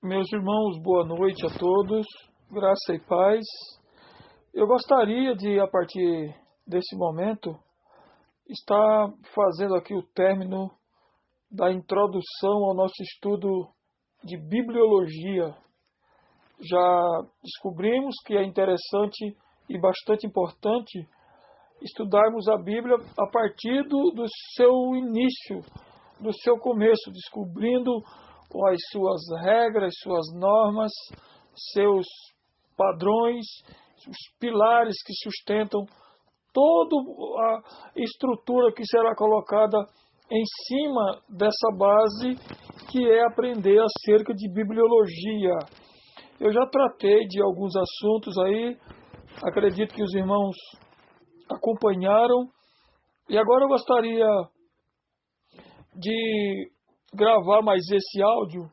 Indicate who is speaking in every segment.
Speaker 1: Meus irmãos, boa noite a todos, graça e paz. Eu gostaria de, a partir desse momento, estar fazendo aqui o término da introdução ao nosso estudo de bibliologia. Já descobrimos que é interessante e bastante importante estudarmos a Bíblia a partir do seu início, do seu começo, descobrindo as suas regras, suas normas, seus padrões, os pilares que sustentam toda a estrutura que será colocada em cima dessa base, que é aprender acerca de bibliologia. Eu já tratei de alguns assuntos aí, acredito que os irmãos acompanharam, e agora eu gostaria de gravar mais esse áudio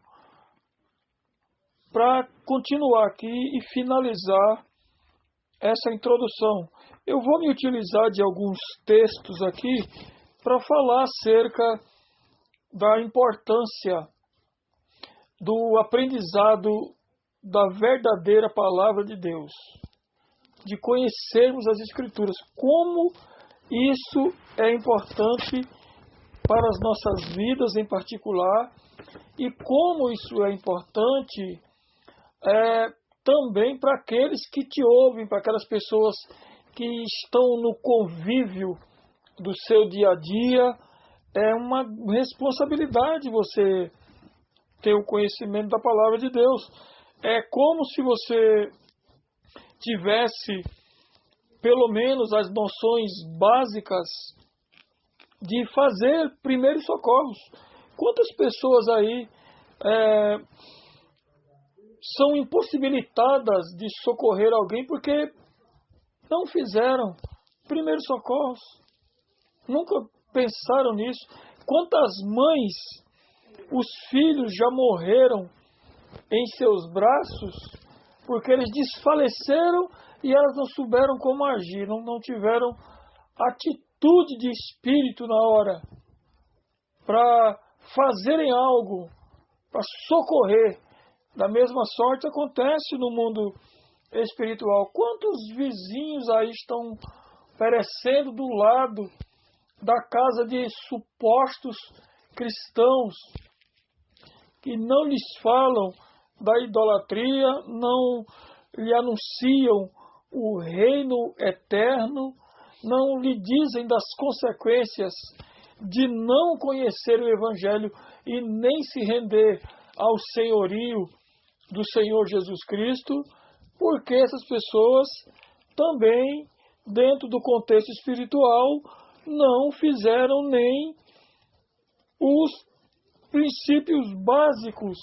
Speaker 1: para continuar aqui e finalizar essa introdução. Eu vou me utilizar de alguns textos aqui para falar acerca da importância do aprendizado da verdadeira palavra de Deus, de conhecermos as Escrituras, como isso é importante para as nossas vidas em particular, e como isso é importante também para aqueles que te ouvem, para aquelas pessoas que estão no convívio do seu dia a dia. É uma responsabilidade você ter o conhecimento da palavra de Deus. É como se você tivesse pelo menos as noções básicas de fazer primeiros socorros. Quantas pessoas aí são impossibilitadas de socorrer alguém porque não fizeram primeiros socorros? Nunca pensaram nisso? Quantas mães, os filhos já morreram em seus braços porque eles desfaleceram e elas não souberam como agir, não tiveram atitude de espírito na hora para fazerem algo, para socorrer. Da mesma sorte acontece no mundo espiritual. Quantos vizinhos aí estão perecendo do lado da casa de supostos cristãos que não lhes falam da idolatria, não lhe anunciam o reino eterno, não lhe dizem das consequências de não conhecer o Evangelho e nem se render ao senhorio do Senhor Jesus Cristo, porque essas pessoas também, dentro do contexto espiritual, não fizeram nem os princípios básicos,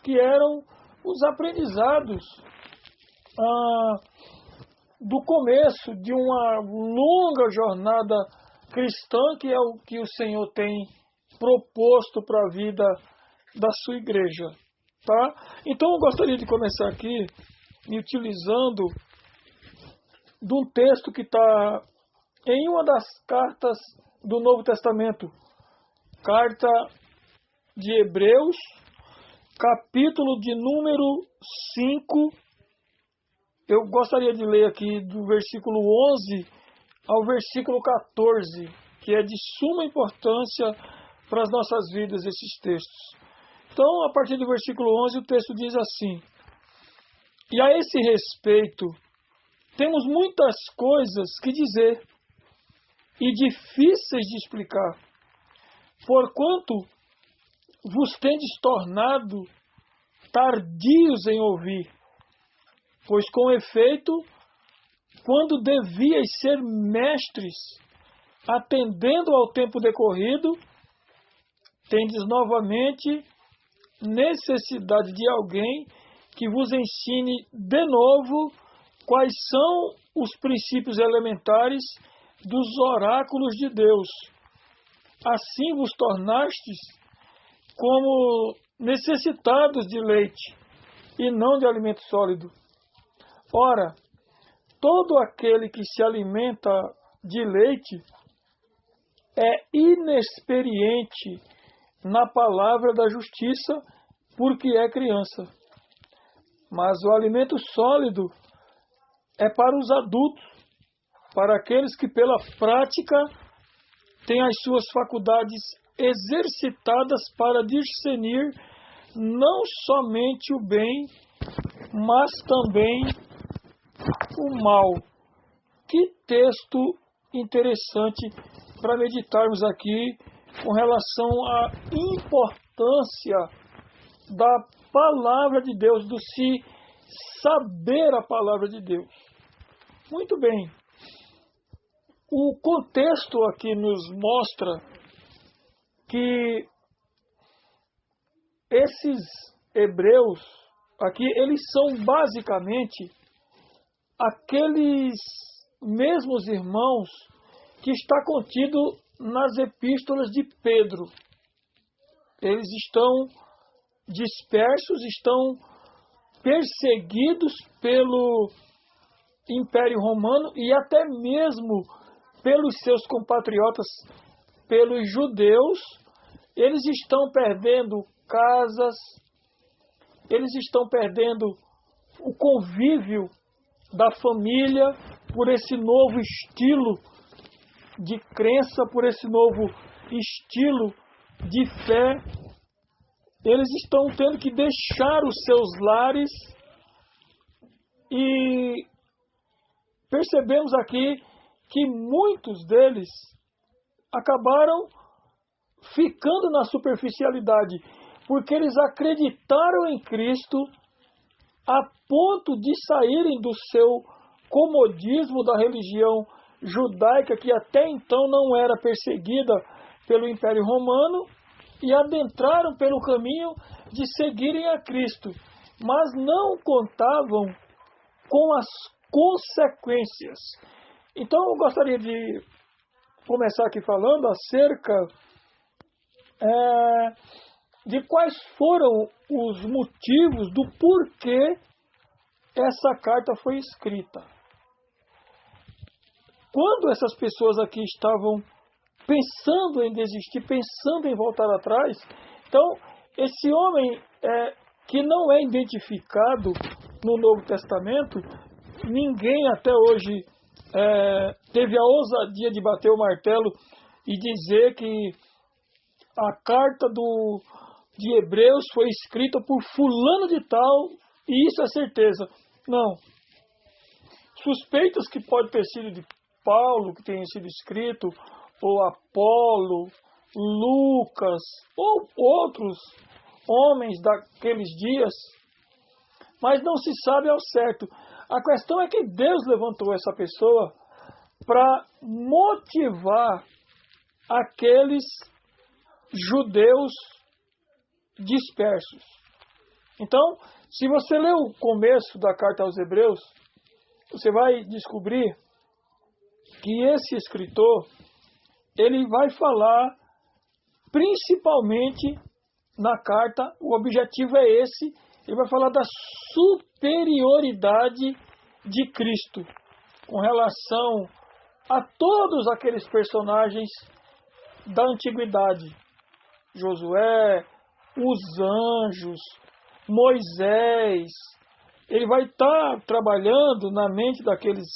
Speaker 1: que eram os aprendizados do começo de uma longa jornada cristã, que é o que o Senhor tem proposto para a vida da sua igreja. Tá? Então eu gostaria de começar aqui me utilizando de um texto que está em uma das cartas do Novo Testamento, carta de Hebreus, capítulo de número 5. Eu gostaria de ler aqui do versículo 11 ao versículo 14, que é de suma importância para as nossas vidas esses textos. Então, a partir do versículo 11, o texto diz assim: E a esse respeito, temos muitas coisas que dizer, e difíceis de explicar, porquanto vos tendes tornado tardios em ouvir. Pois, com efeito, quando devíeis ser mestres, atendendo ao tempo decorrido, tendes novamente necessidade de alguém que vos ensine de novo quais são os princípios elementares dos oráculos de Deus. Assim vos tornastes como necessitados de leite e não de alimento sólido. Ora, todo aquele que se alimenta de leite é inexperiente na palavra da justiça, porque é criança. Mas o alimento sólido é para os adultos, para aqueles que pela prática têm as suas faculdades exercitadas para discernir não somente o bem, mas também o mal. Que texto interessante para meditarmos aqui com relação à importância da palavra de Deus, do se saber a palavra de Deus. Muito bem. O contexto aqui nos mostra que esses hebreus aqui, eles são basicamente aqueles mesmos irmãos que está contido nas epístolas de Pedro. Eles estão dispersos, estão perseguidos pelo Império Romano e até mesmo pelos seus compatriotas, pelos judeus. Eles estão perdendo casas, eles estão perdendo o convívio da família por esse novo estilo de crença, por esse novo estilo de fé. Eles estão tendo que deixar os seus lares e percebemos aqui que muitos deles acabaram ficando na superficialidade, porque eles acreditaram em Cristo a ponto de saírem do seu comodismo da religião judaica, que até então não era perseguida pelo Império Romano, e adentraram pelo caminho de seguirem a Cristo, mas não contavam com as consequências. Então eu gostaria de começar aqui falando acerca de quais foram os motivos do porquê essa carta foi escrita. Quando essas pessoas aqui estavam pensando em desistir, pensando em voltar atrás, então esse homem que não é identificado no Novo Testamento, ninguém até hoje teve a ousadia de bater o martelo e dizer que a carta de Hebreus foi escrita por fulano de tal, e isso é certeza. Não. Suspeitas que pode ter sido de Paulo, que tenha sido escrito, ou Apolo, Lucas, ou outros homens daqueles dias, mas não se sabe ao certo. A questão é que Deus levantou essa pessoa para motivar aqueles judeus dispersos. Então, se você ler o começo da carta aos Hebreus, você vai descobrir que esse escritor, ele vai falar principalmente na carta, o objetivo é esse, ele vai falar da superioridade de Cristo com relação a todos aqueles personagens da antiguidade. Josué, os anjos, Moisés. Ele vai estar trabalhando na mente daqueles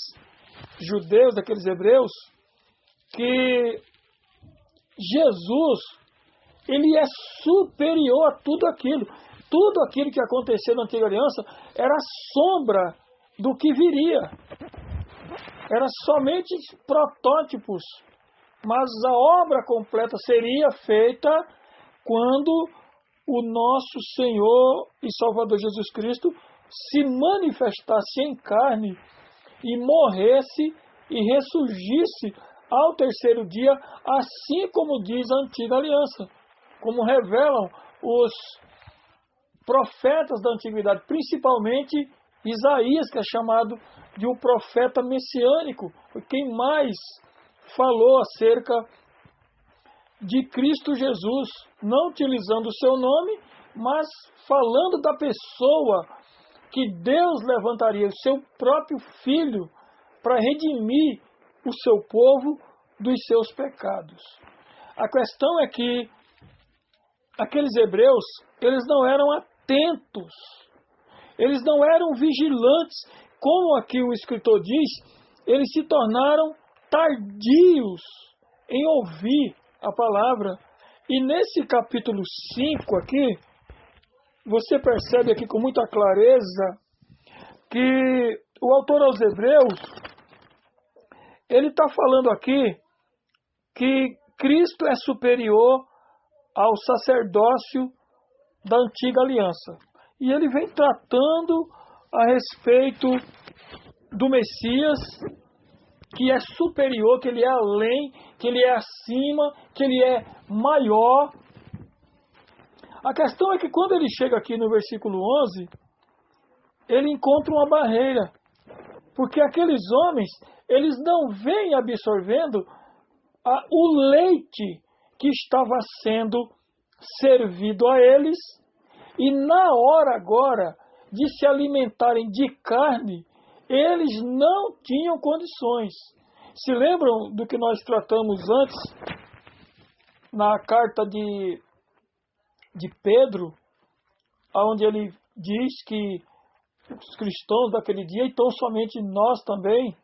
Speaker 1: judeus, daqueles hebreus, que Jesus, ele é superior a tudo aquilo. Tudo aquilo que aconteceu na Antiga Aliança era sombra do que viria. Era somente protótipos. Mas a obra completa seria feita quando o nosso Senhor e Salvador Jesus Cristo se manifestasse em carne e morresse e ressurgisse ao terceiro dia, assim como diz a Antiga Aliança, como revelam os profetas da Antiguidade, principalmente Isaías, que é chamado de um profeta messiânico, quem mais falou acerca de Cristo Jesus, não utilizando o seu nome, mas falando da pessoa que Deus levantaria, o seu próprio Filho, para redimir o seu povo dos seus pecados. A questão é que aqueles hebreus, eles não eram atentos, Eles não eram vigilantes, como aqui o escritor diz, eles se tornaram tardios em ouvir a palavra. E nesse capítulo 5 aqui, você percebe aqui com muita clareza que o autor aos Hebreus, ele está falando aqui que Cristo é superior ao sacerdócio da antiga aliança. E ele vem tratando a respeito do Messias, que é superior, que ele é além, que ele é acima, que ele é maior. A questão é que quando ele chega aqui no versículo 11, ele encontra uma barreira, porque aqueles homens, eles não vêm absorvendo o leite que estava sendo servido a eles, e na hora agora de se alimentarem de carne, eles não tinham condições. Se lembram do que nós tratamos antes, na carta de Pedro, onde ele diz que os cristãos daquele dia, e tão somente nós também,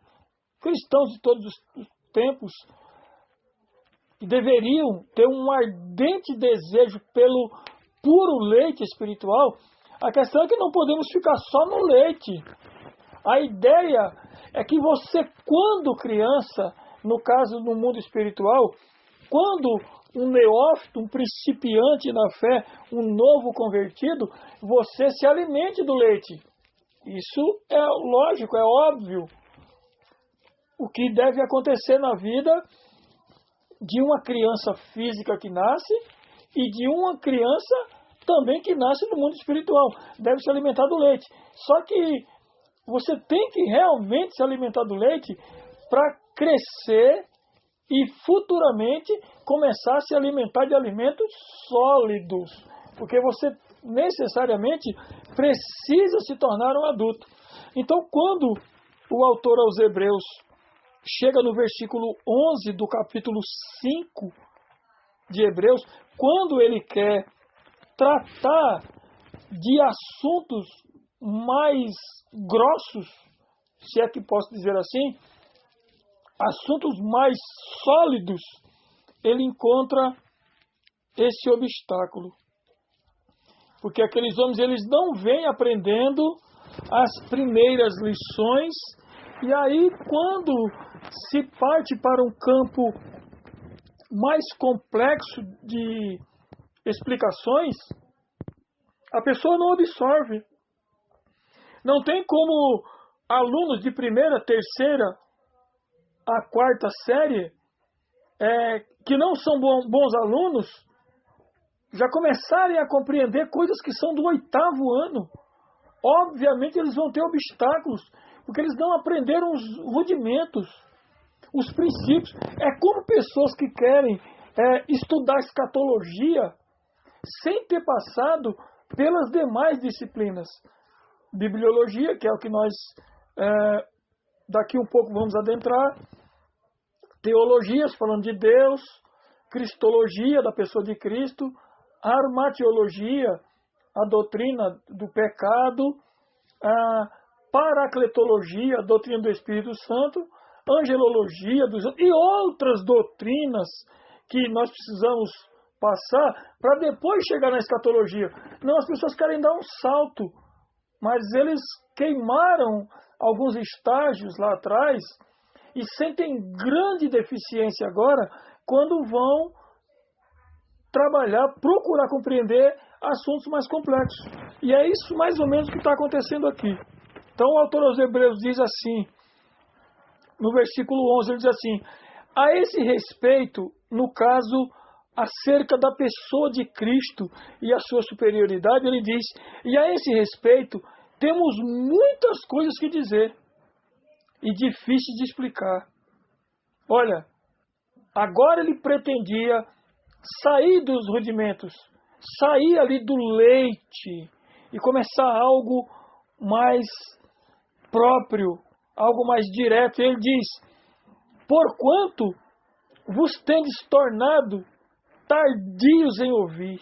Speaker 1: cristãos de todos os tempos, deveriam ter um ardente desejo pelo puro leite espiritual. A questão é que não podemos ficar só no leite. A ideia é que você, quando criança, no caso no mundo espiritual, quando um neófito, um principiante na fé, um novo convertido, você se alimente do leite. Isso é lógico, é óbvio. O que deve acontecer na vida de uma criança física que nasce e de uma criança também que nasce no mundo espiritual. Deve se alimentar do leite. Só que você tem que realmente se alimentar do leite para crescer e futuramente começar a se alimentar de alimentos sólidos. Porque você necessariamente precisa se tornar um adulto. Então, quando o autor aos Hebreus chega no versículo 11 do capítulo 5 de Hebreus, quando ele quer tratar de assuntos mais grossos, se é que posso dizer assim, assuntos mais sólidos, ele encontra esse obstáculo. Porque aqueles homens, eles não vêm aprendendo as primeiras lições, e aí quando se parte para um campo mais complexo de explicações, a pessoa não absorve. Não tem como alunos de primeira, terceira, a quarta série, que não são bons alunos, já começarem a compreender coisas que são do 8º ano. Obviamente eles vão ter obstáculos, porque eles não aprenderam os rudimentos, os princípios. É como pessoas que querem estudar escatologia sem ter passado pelas demais disciplinas. Bibliologia, que é o que nós daqui um pouco vamos adentrar, teologias, falando de Deus, cristologia, da pessoa de Cristo, armatiologia, a doutrina do pecado, a paracletologia, a doutrina do Espírito Santo, angelologia e outras doutrinas que nós precisamos passar para depois chegar na escatologia. Não, as pessoas querem dar um salto, mas eles queimaram alguns estágios lá atrás e sentem grande deficiência agora quando vão trabalhar, procurar compreender assuntos mais complexos. E é isso mais ou menos que está acontecendo aqui. Então o autor aos Hebreus diz assim, no versículo 11, ele diz assim: a esse respeito, no caso, acerca da pessoa de Cristo e a sua superioridade, ele diz, e a esse respeito, temos muitas coisas que dizer e difíceis de explicar. Olha, agora ele pretendia sair dos rudimentos, sair ali do leite e começar algo mais próprio, algo mais direto. Ele diz, porquanto vos tendes tornado tardios em ouvir.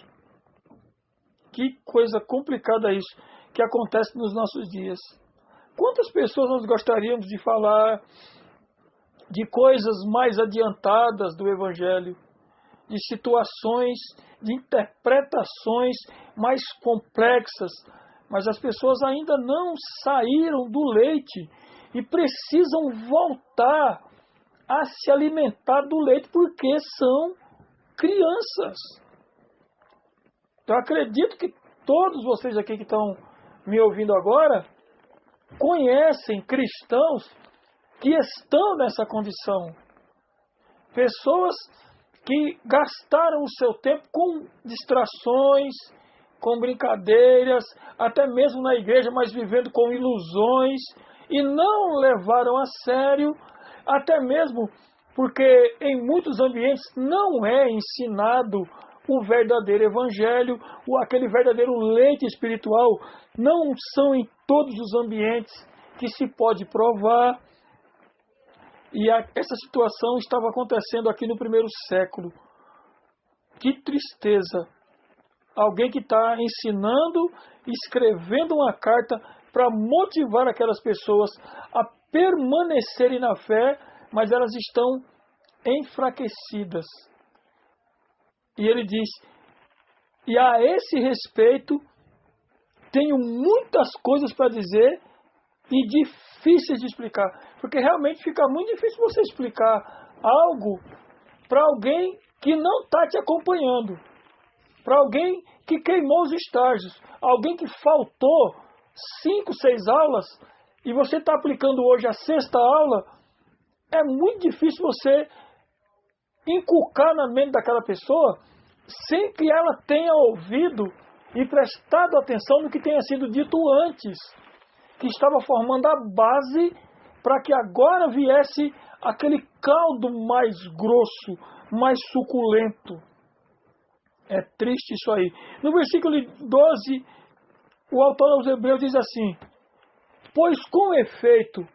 Speaker 1: Que coisa complicada isso. que acontece nos nossos dias. Quantas pessoas nós gostaríamos de falar de coisas mais adiantadas do Evangelho, de situações, de interpretações mais complexas, mas as pessoas ainda não saíram do leite e precisam voltar a se alimentar do leite porque são crianças. Eu acredito que todos vocês aqui que estão me ouvindo agora conhecem cristãos que estão nessa condição. Pessoas que gastaram o seu tempo com distrações, com brincadeiras, até mesmo na igreja, mas vivendo com ilusões, e não levaram a sério, até mesmo porque em muitos ambientes não é ensinado o verdadeiro evangelho, ou aquele verdadeiro leite espiritual, não são em todos os ambientes que se pode provar. E essa situação estava acontecendo aqui no primeiro século. Que tristeza! Alguém que está ensinando, escrevendo uma carta para motivar aquelas pessoas a permanecerem na fé, mas elas estão enfraquecidas. E ele diz, e a esse respeito, tenho muitas coisas para dizer e difíceis de explicar. Porque realmente fica muito difícil você explicar algo para alguém que não está te acompanhando. Para alguém que queimou os estágios. Alguém que faltou 5, 6 aulas e você está aplicando hoje a 6ª aula. É muito difícil você inculcar na mente daquela pessoa sem que ela tenha ouvido e prestado atenção no que tenha sido dito antes, que estava formando a base para que agora viesse aquele caldo mais grosso, mais suculento. É triste isso aí. No versículo 12, o autor aos Hebreus diz assim, pois com efeito,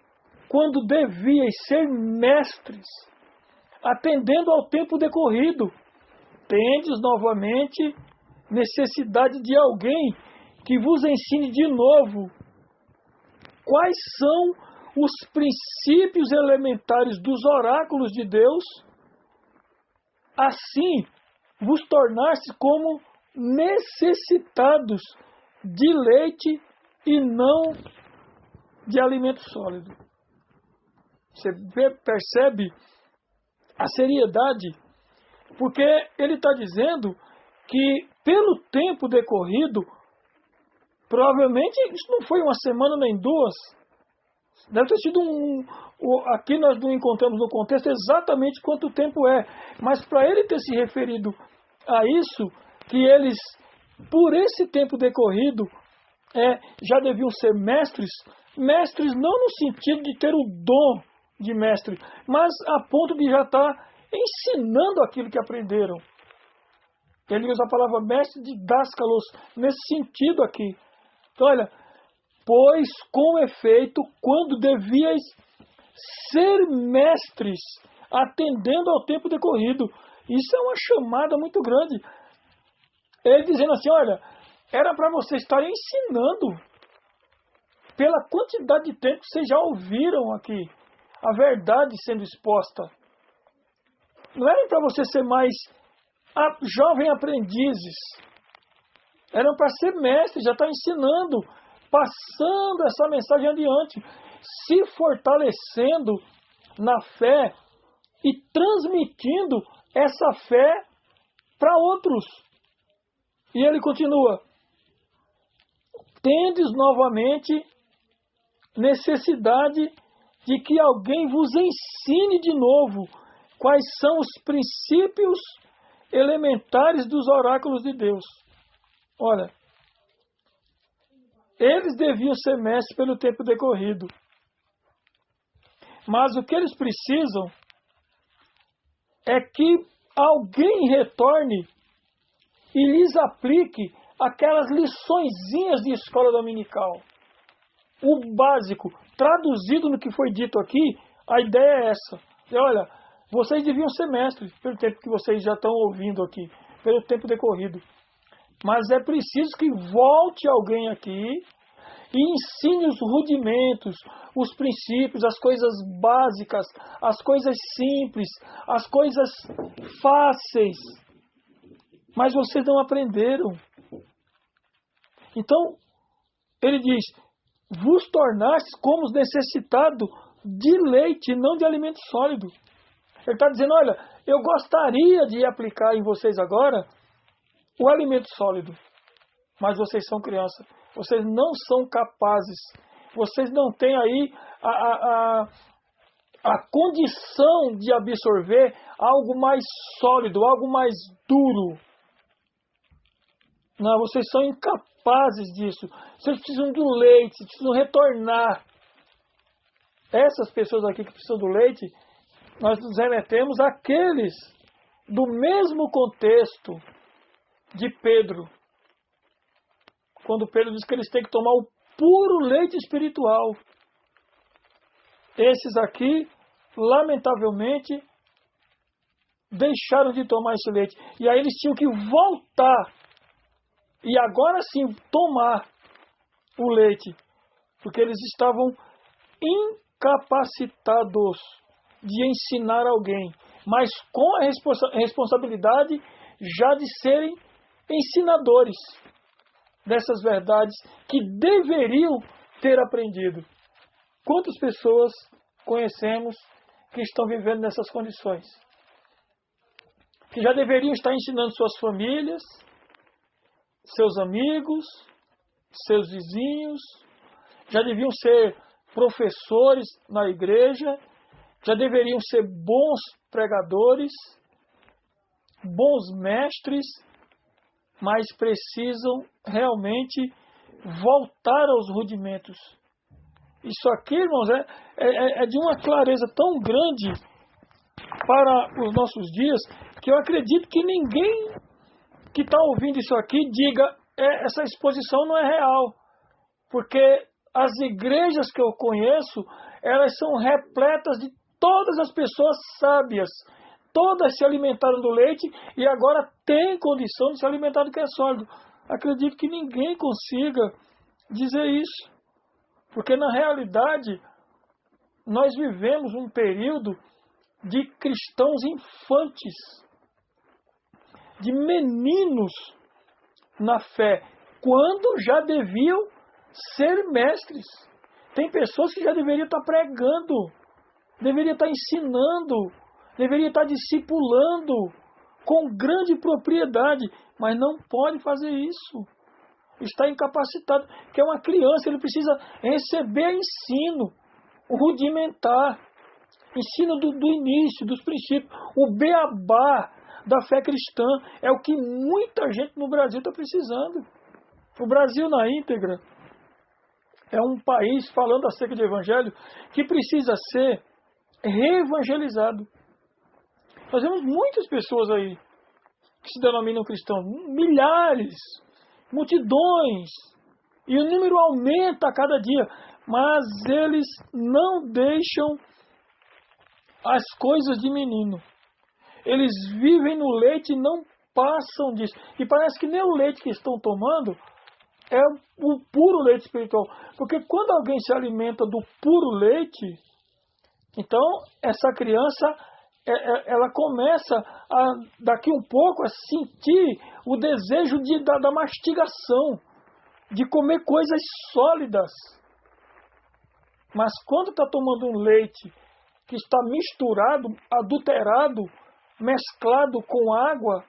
Speaker 1: quando devíeis ser mestres, atendendo ao tempo decorrido, tendes novamente necessidade de alguém que vos ensine de novo quais são os princípios elementares dos oráculos de Deus, assim vos tornaste como necessitados de leite e não de alimento sólido. Você percebe a seriedade? Porque ele está dizendo que pelo tempo decorrido, provavelmente isso não foi uma semana nem 2, deve ter sido aqui nós não encontramos no contexto exatamente quanto tempo é, mas para ele ter se referido a isso, que eles, por esse tempo decorrido, já deviam ser mestres não no sentido de ter o dom de mestre, mas a ponto de já estar ensinando aquilo que aprenderam. Ele usa a palavra mestre de díscalos, nesse sentido aqui. Então, olha, pois com efeito, quando devíeis ser mestres, atendendo ao tempo decorrido. Isso é uma chamada muito grande. Ele dizendo assim, olha, era para vocês estarem ensinando, pela quantidade de tempo que vocês já ouviram aqui, a verdade sendo exposta. Não era para você ser mais jovem aprendizes. Eram para ser mestres, já está ensinando, passando essa mensagem adiante, se fortalecendo na fé e transmitindo essa fé para outros. E ele continua, tendes novamente necessidade de que alguém vos ensine de novo quais são os princípios elementares dos oráculos de Deus. Olha, eles deviam ser mestres pelo tempo decorrido. Mas o que eles precisam é que alguém retorne e lhes aplique aquelas liçõezinhas de escola dominical. O básico, traduzido no que foi dito aqui, a ideia é essa. E olha, vocês deviam ser mestres pelo tempo que vocês já estão ouvindo aqui, pelo tempo decorrido. Mas é preciso que volte alguém aqui e ensine os rudimentos, os princípios, as coisas básicas, as coisas simples, as coisas fáceis. Mas vocês não aprenderam. Então, ele diz, vos tornastes como os necessitados de leite, não de alimento sólido. Ele está dizendo, olha, eu gostaria de aplicar em vocês agora o alimento sólido, mas vocês são crianças, vocês não são capazes, vocês não têm aí a condição de absorver algo mais sólido, algo mais duro. Não, vocês são incapazes disso. Vocês precisam do leite, precisam retornar. Essas pessoas aqui que precisam do leite, nós nos remetemos àqueles do mesmo contexto de Pedro. Quando Pedro diz que eles têm que tomar o puro leite espiritual. Esses aqui, lamentavelmente, deixaram de tomar esse leite. E aí eles tinham que voltar. E agora sim tomar o leite. Porque eles estavam incapacitados de ensinar alguém. Mas com a responsabilidade já de serem ensinadores dessas verdades que deveriam ter aprendido. Quantas pessoas conhecemos que estão vivendo nessas condições? Que já deveriam estar ensinando suas famílias, seus amigos, seus vizinhos, já deviam ser professores na igreja, já deveriam ser bons pregadores, bons mestres, mas precisam realmente voltar aos rudimentos. Isso aqui, irmãos, é de uma clareza tão grande para os nossos dias, que eu acredito que ninguém que está ouvindo isso aqui diga, essa exposição não é real. Porque as igrejas que eu conheço, elas são repletas de todas as pessoas sábias. Todas se alimentaram do leite e agora têm condição de se alimentar do que é sólido. Acredito que ninguém consiga dizer isso. Porque na realidade, nós vivemos um período de cristãos infantes, de meninos na fé, quando já deviam ser mestres. Tem pessoas que já deveriam estar pregando, deveriam estar ensinando, deveriam estar discipulando com grande propriedade, mas não pode fazer isso. Está incapacitado, que é uma criança, ele precisa receber ensino rudimentar, ensino do início, dos princípios, o beabá da fé cristã. É o que muita gente no Brasil está precisando. O Brasil na íntegra é um país, falando acerca de evangelho, que precisa ser reevangelizado. Nós vemos muitas pessoas aí que se denominam cristãos, milhares, multidões, e o número aumenta a cada dia, mas eles não deixam as coisas de menino. Eles vivem no leite e não passam disso. E parece que nem o leite que estão tomando é o puro leite espiritual. Porque quando alguém se alimenta do puro leite, então essa criança, ela começa daqui um pouco a sentir o desejo da mastigação, de comer coisas sólidas. Mas quando está tomando um leite que está misturado, adulterado, mesclado com água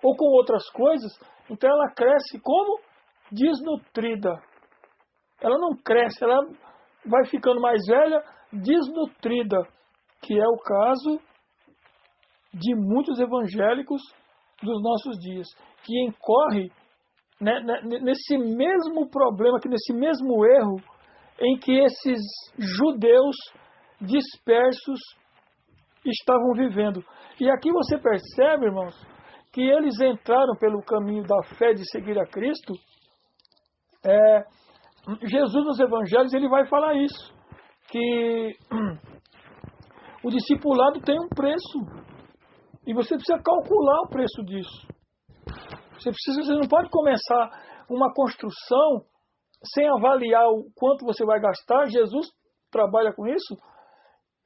Speaker 1: ou com outras coisas, então ela cresce como desnutrida. Ela não cresce, ela vai ficando mais velha, desnutrida, que é o caso de muitos evangélicos dos nossos dias, que incorre nesse mesmo problema, nesse mesmo erro em que esses judeus dispersos estavam vivendo. E aqui você percebe, irmãos, que eles entraram pelo caminho da fé de seguir a Cristo. Jesus nos evangelhos ele vai falar isso, que o discipulado tem um preço e você precisa calcular o preço disso. Você não pode começar uma construção sem avaliar o quanto você vai gastar. Jesus trabalha com isso.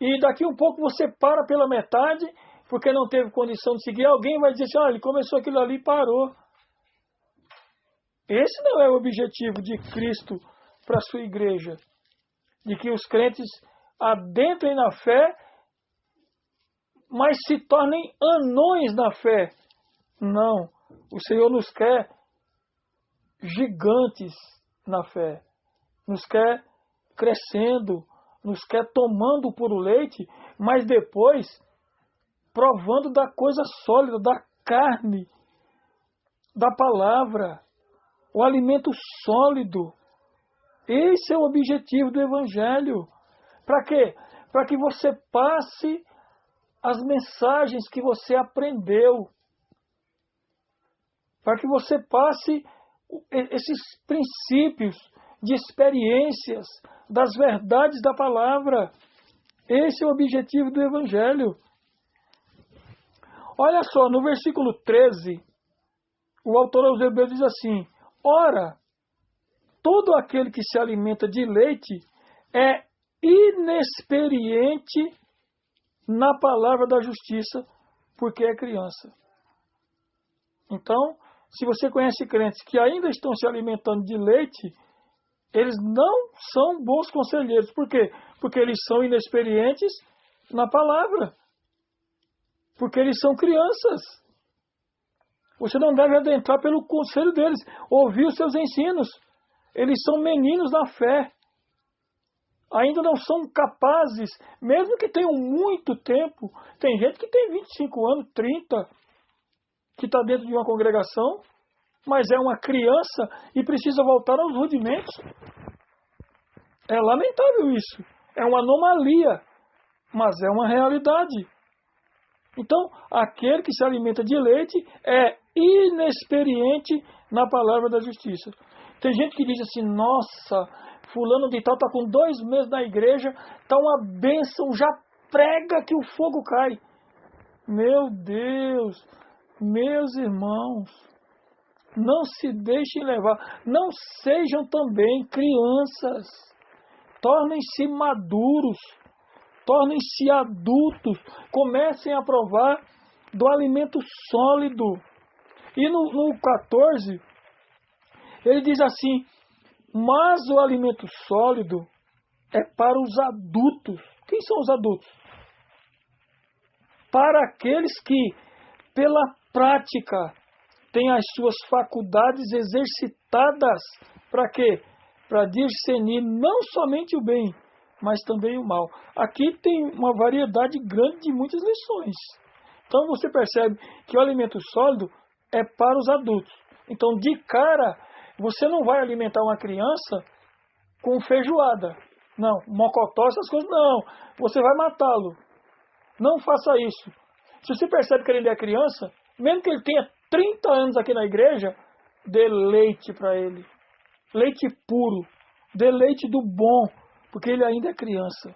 Speaker 1: E daqui um pouco você para pela metade, porque não teve condição de seguir. Alguém vai dizer assim, ele começou aquilo ali e parou. Esse não é o objetivo de Cristo para a sua igreja. De que os crentes adentrem na fé, mas se tornem anões na fé. Não. O Senhor nos quer gigantes na fé. Nos quer crescendo, nos quer tomando o puro leite, mas depois provando da coisa sólida, da carne, da palavra, o alimento sólido. Esse é o objetivo do Evangelho. Para quê? Para que você passe as mensagens que você aprendeu. Para que você passe esses princípios de experiências, das verdades da palavra. Esse é o objetivo do Evangelho. Olha só, no versículo 13, o autor aos Hebreus diz assim: ora, todo aquele que se alimenta de leite é inexperiente na palavra da justiça, porque é criança. Então, se você conhece crentes que ainda estão se alimentando de leite, eles não são bons conselheiros. Por quê? Porque eles são inexperientes na palavra. Porque eles são crianças. Você não deve adentrar pelo conselho deles, ouvir os seus ensinos. Eles são meninos na fé. Ainda não são capazes, mesmo que tenham muito tempo. Tem gente que tem 25 anos, 30, que está dentro de uma congregação, mas é uma criança e precisa voltar aos rudimentos. É lamentável isso. É uma anomalia, mas é uma realidade. Então, aquele que se alimenta de leite é inexperiente na palavra da justiça. Tem gente que diz assim, nossa, fulano de tal está com 2 meses na igreja, está uma bênção, já prega que o fogo cai. Meu Deus, meus irmãos, não se deixem levar, não sejam também crianças, tornem-se maduros, tornem-se adultos, comecem a provar do alimento sólido. E no 14, ele diz assim, mas o alimento sólido é para os adultos. Quem são os adultos? Para aqueles que, pela prática, têm as suas faculdades exercitadas. Para quê? Para discernir não somente o bem, mas também o mal. Aqui tem uma variedade grande de muitas lições. Então você percebe que o alimento sólido é para os adultos. Então, de cara, você não vai alimentar uma criança com feijoada. Não, mocotó, essas coisas, não. Você vai matá-lo. Não faça isso. Se você percebe que ele é criança, mesmo que ele tenha 30 anos aqui na igreja, dê leite para ele. Leite puro. Dê leite do bom, porque ele ainda é criança.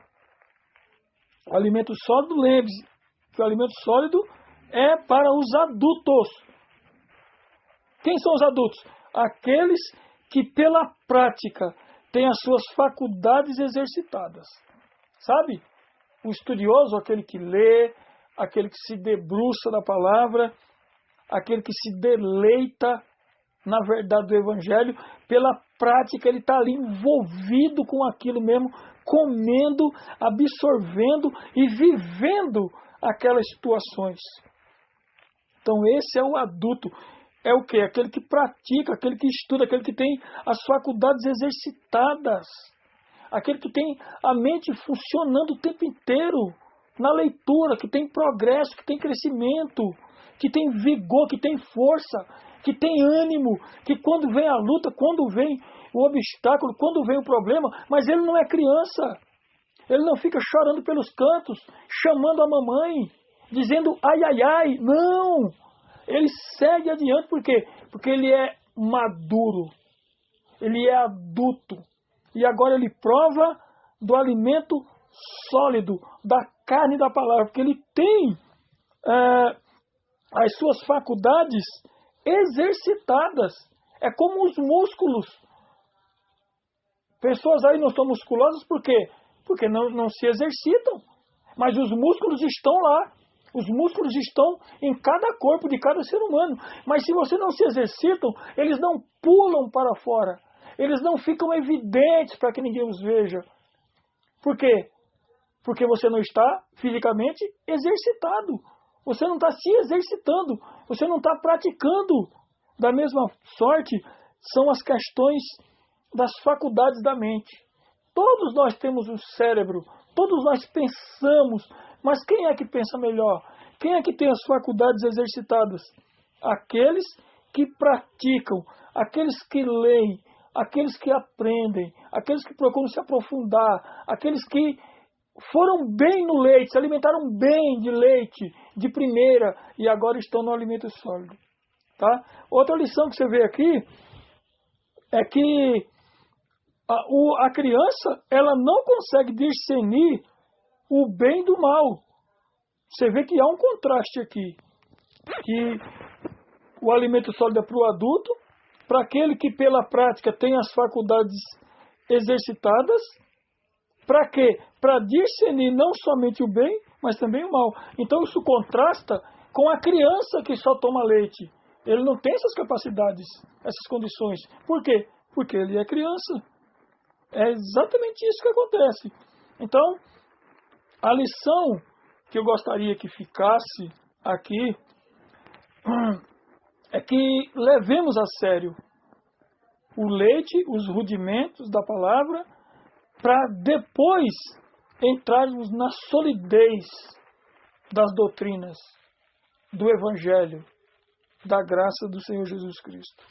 Speaker 1: O alimento sólido, lembre-se que o alimento sólido é para os adultos. Quem são os adultos? Aqueles que pela prática têm as suas faculdades exercitadas. Sabe? O estudioso, aquele que lê, aquele que se debruça na palavra, aquele que se deleita na verdade do Evangelho, pela prática ele está ali envolvido com aquilo mesmo, comendo, absorvendo e vivendo aquelas situações. Então esse é o adulto. É o quê? Aquele que pratica, aquele que estuda, aquele que tem as faculdades exercitadas. Aquele que tem a mente funcionando o tempo inteiro na leitura, que tem progresso, que tem crescimento, que tem vigor, que tem força, que tem ânimo, que quando vem a luta, quando vem o obstáculo, quando vem o problema, mas ele não é criança. Ele não fica chorando pelos cantos, chamando a mamãe, dizendo ai, ai, ai. Não! Ele segue adiante, por quê? Porque ele é maduro, ele é adulto. E agora ele prova do alimento sólido, da carne da palavra, porque ele tem as suas faculdades exercitadas. É como os músculos. Pessoas aí não são musculosas por quê? Porque não se exercitam. Mas os músculos estão lá. Os músculos estão em cada corpo de cada ser humano. Mas se você não se exercitam, eles não pulam para fora. Eles não ficam evidentes para que ninguém os veja. Por quê? Porque você não está fisicamente exercitado. Você não está se exercitando. Você não está praticando. Da mesma sorte, são as questões das faculdades da mente. Todos nós temos um cérebro. Todos nós pensamos. Mas quem é que pensa melhor? Quem é que tem as faculdades exercitadas? Aqueles que praticam. Aqueles que leem. Aqueles que aprendem. Aqueles que procuram se aprofundar. Aqueles que foram bem no leite, se alimentaram bem de leite, de primeira, e agora estão no alimento sólido. Tá? Outra lição que você vê aqui é que a criança ela não consegue discernir o bem do mal. Você vê que há um contraste aqui. Que o alimento sólido é para o adulto, para aquele que pela prática tem as faculdades exercitadas. Para quê? Para discernir não somente o bem, mas também o mal. Então isso contrasta com a criança que só toma leite. Ele não tem essas capacidades, essas condições. Por quê? Porque ele é criança. É exatamente isso que acontece. Então, a lição que eu gostaria que ficasse aqui é que levemos a sério o leite, os rudimentos da palavra, para depois entrarmos na solidez das doutrinas, do Evangelho, da graça do Senhor Jesus Cristo.